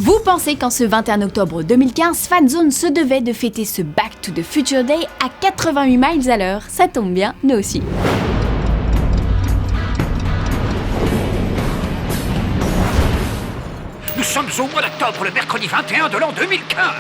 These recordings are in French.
Vous pensez qu'en ce 21 octobre 2015, Fanzone se devait de fêter ce Back to the Future Day à 88 miles à l'heure. Ça tombe bien, nous aussi. Nous sommes au mois d'octobre, le mercredi 21 de l'an 2015.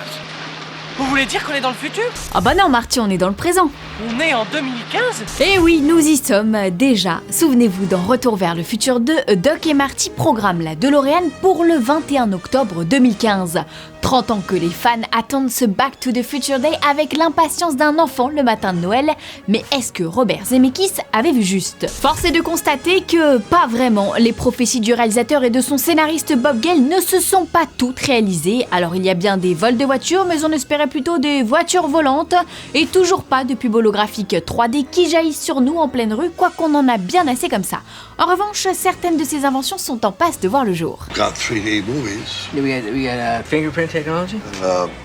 Vous voulez dire qu'on est dans le futur? Ah bah non Marty, on est dans le présent. On est en 2015? Eh oui, nous y sommes déjà. Souvenez-vous, dans Retour vers le futur 2, Doc et Marty programment la DeLorean pour le 21 octobre 2015. 30 ans que les fans attendent ce Back to the Future Day avec l'impatience d'un enfant le matin de Noël. Mais est-ce que Robert Zemeckis avait vu juste? Force est de constater que, pas vraiment, les prophéties du réalisateur et de son scénariste Bob Gale ne se sont pas toutes réalisées. Alors il y a bien des vols de voitures, mais on espérait plutôt des voitures volantes. Et toujours pas de pub holographique 3D qui jaillissent sur nous en pleine rue, quoi qu'on en a bien assez comme ça. En revanche, certaines de ces inventions sont en passe de voir le jour. Got 3D movies. We got fingerprint technology?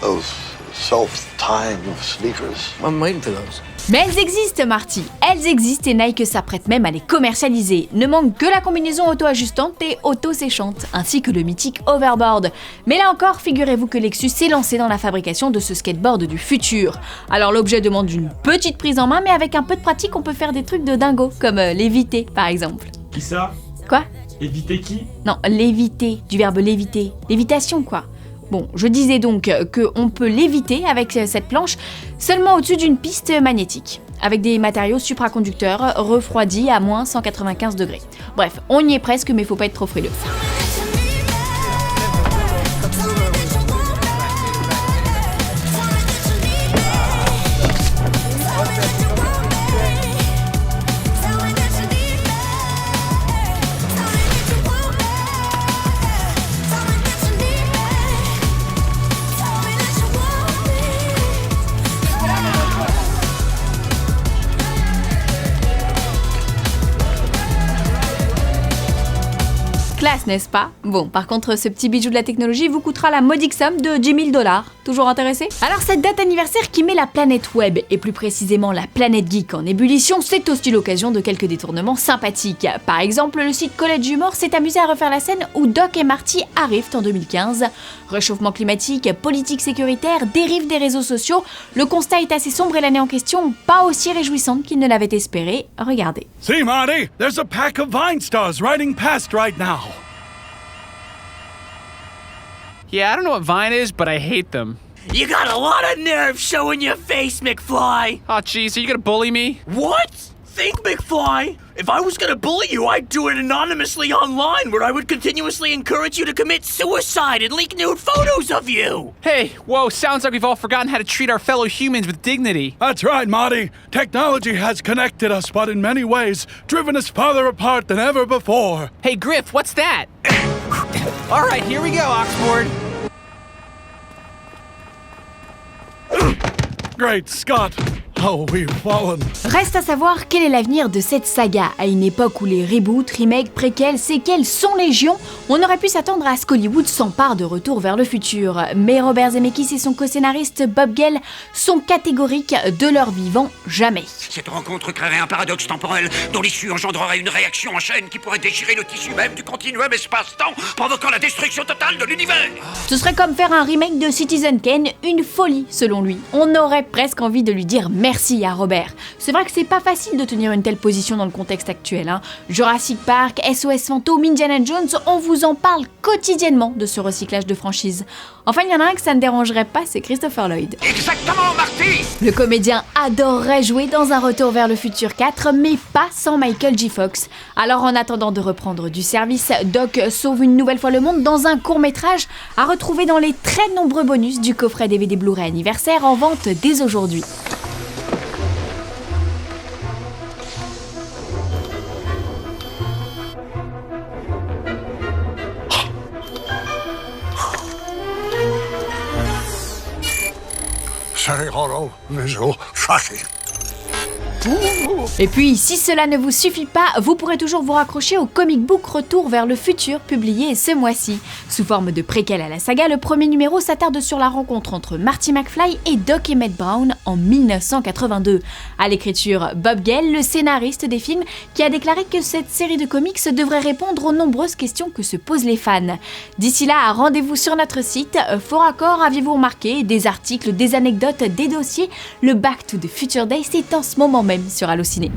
Those self-tying sneakers. I'm waiting for those. Mais elles existent, Marty. Elles existent et Nike s'apprête même à les commercialiser. Ne manque que la combinaison auto-ajustante et auto-séchante, ainsi que le mythique hoverboard. Mais là encore, figurez-vous que Lexus s'est lancé dans la fabrication de ce skateboard du futur. Alors l'objet demande une petite prise en main, mais avec un peu de pratique, on peut faire des trucs de dingo, comme léviter par exemple. Qui ça? Quoi? Éviter qui? Non, léviter, du verbe léviter. Lévitation quoi. Bon, je disais donc qu'on peut léviter avec cette planche seulement au-dessus d'une piste magnétique, avec des matériaux supraconducteurs refroidis à moins 195 degrés. Bref, on y est presque, mais faut pas être trop frileux. Classe, n'est-ce pas? Bon, par contre, ce petit bijou de la technologie vous coûtera la modique somme de 10 000 $. Toujours intéressé? Alors cette date anniversaire qui met la planète web, et plus précisément la planète geek en ébullition, c'est aussi l'occasion de quelques détournements sympathiques. Par exemple, le site College Humor s'est amusé à refaire la scène où Doc et Marty arrivent en 2015. Réchauffement climatique, politique sécuritaire, dérive des réseaux sociaux, le constat est assez sombre et l'année en question pas aussi réjouissante qu'il ne l'avait espéré. Regardez. See, Marty, there's a pack of Vine stars riding past right now. Yeah, I don't know what Vine is, but I hate them. You got a lot of nerve showing your face, McFly. Oh, jeez, are you gonna bully me? What? Think, McFly. If I was gonna bully you, I'd do it anonymously online, where I would continuously encourage you to commit suicide and leak nude photos of you. Hey, whoa, sounds like we've all forgotten how to treat our fellow humans with dignity. That's right, Marty. Technology has connected us, but in many ways, driven us farther apart than ever before. Hey, Griff, what's that? All right, here we go, Oxford. Great Scott! Oh, we've fallen. Reste à savoir quel est l'avenir de cette saga. À une époque où les reboots, remakes, préquels, séquelles sont légion, on aurait pu s'attendre à ce qu'Hollywood s'empare de Retour vers le futur. Mais Robert Zemeckis et son co-scénariste Bob Gale sont catégoriques de leur vivant, jamais. Cette rencontre créerait un paradoxe temporel dont l'issue engendrerait une réaction en chaîne qui pourrait déchirer le tissu même du continuum espace-temps, provoquant la destruction totale de l'univers. Ce serait comme faire un remake de Citizen Kane, une folie selon lui. On aurait presque envie de lui dire merci à Robert. C'est vrai que c'est pas facile de tenir une telle position dans le contexte actuel. Jurassic Park, SOS Fantôme, Indiana Jones, on vous en parle quotidiennement de ce recyclage de franchise. Enfin, il y en a un que ça ne dérangerait pas, c'est Christopher Lloyd. Exactement, Marty. Le comédien adorerait jouer dans un Retour vers le futur 4, mais pas sans Michael J. Fox. Alors en attendant de reprendre du service, Doc sauve une nouvelle fois le monde dans un court-métrage à retrouver dans les très nombreux bonus du coffret DVD Blu-ray anniversaire en vente dès aujourd'hui. Sorry, Horo, visual, trashy. Et puis, si cela ne vous suffit pas, vous pourrez toujours vous raccrocher au comic book Retour vers le futur publié ce mois-ci. Sous forme de préquel à la saga, le premier numéro s'attarde sur la rencontre entre Marty McFly et Doc Emmett Brown en 1982. À l'écriture, Bob Gale, le scénariste des films, qui a déclaré que cette série de comics devrait répondre aux nombreuses questions que se posent les fans. D'ici là, rendez-vous sur notre site. Fort accord, aviez-vous remarqué, des articles, des anecdotes, des dossiers, le Back to the Future Day, c'est en ce moment même sur Allociné.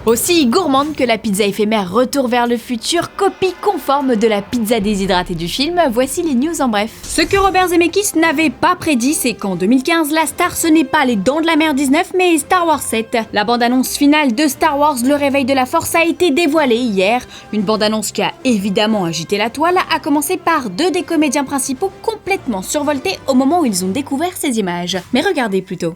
Aussi gourmande que la pizza éphémère Retour vers le futur, copie conforme de la pizza déshydratée du film, voici les news en bref. Ce que Robert Zemeckis n'avait pas prédit, c'est qu'en 2015, la star ce n'est pas les Dents de la Mer 19, mais Star Wars 7. La bande-annonce finale de Star Wars, le réveil de la Force, a été dévoilée hier. Une bande-annonce qui a évidemment agité la toile, à commencer par 2 des comédiens principaux complètement survoltés au moment où ils ont découvert ces images. Mais regardez plutôt.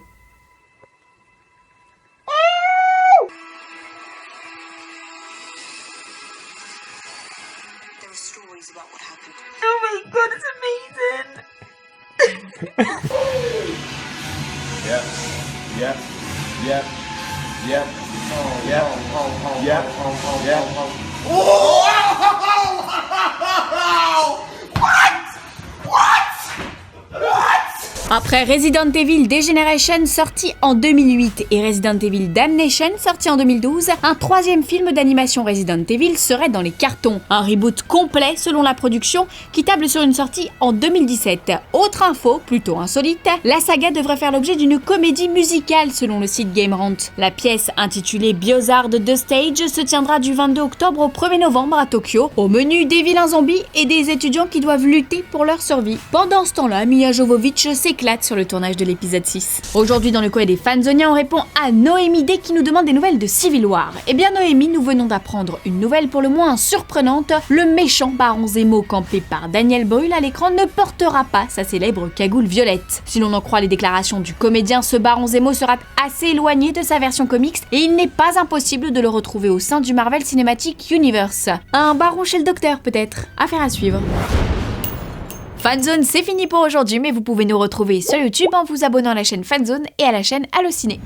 Après Resident Evil Degeneration sorti en 2008 et Resident Evil Damnation sorti en 2012, un 3e film d'animation Resident Evil serait dans les cartons. Un reboot complet selon la production qui table sur une sortie en 2017. Autre info, plutôt insolite, la saga devrait faire l'objet d'une comédie musicale selon le site Gamerant. La pièce intitulée Biozard The Stage se tiendra du 22 octobre au 1er novembre à Tokyo. Au menu, des vilains zombies et des étudiants qui doivent lutter pour leur survie. Pendant ce temps-là, Milla Jovovich s'éclate sur le tournage de l'épisode 6. Aujourd'hui dans le coin des fanzoniens, on répond à Noémie D qui nous demande des nouvelles de Civil War. Eh bien Noémie, nous venons d'apprendre une nouvelle pour le moins surprenante. Le méchant Baron Zemo campé par Daniel Brühl à l'écran ne portera pas sa célèbre cagoule violette. Si l'on en croit les déclarations du comédien, ce Baron Zemo sera assez éloigné de sa version comics et il n'est pas impossible de le retrouver au sein du Marvel Cinematic Universe. Un baron chez le docteur peut-être. Affaire à suivre. Fanzone, c'est fini pour aujourd'hui, mais vous pouvez nous retrouver sur YouTube en vous abonnant à la chaîne Fanzone et à la chaîne Allociné.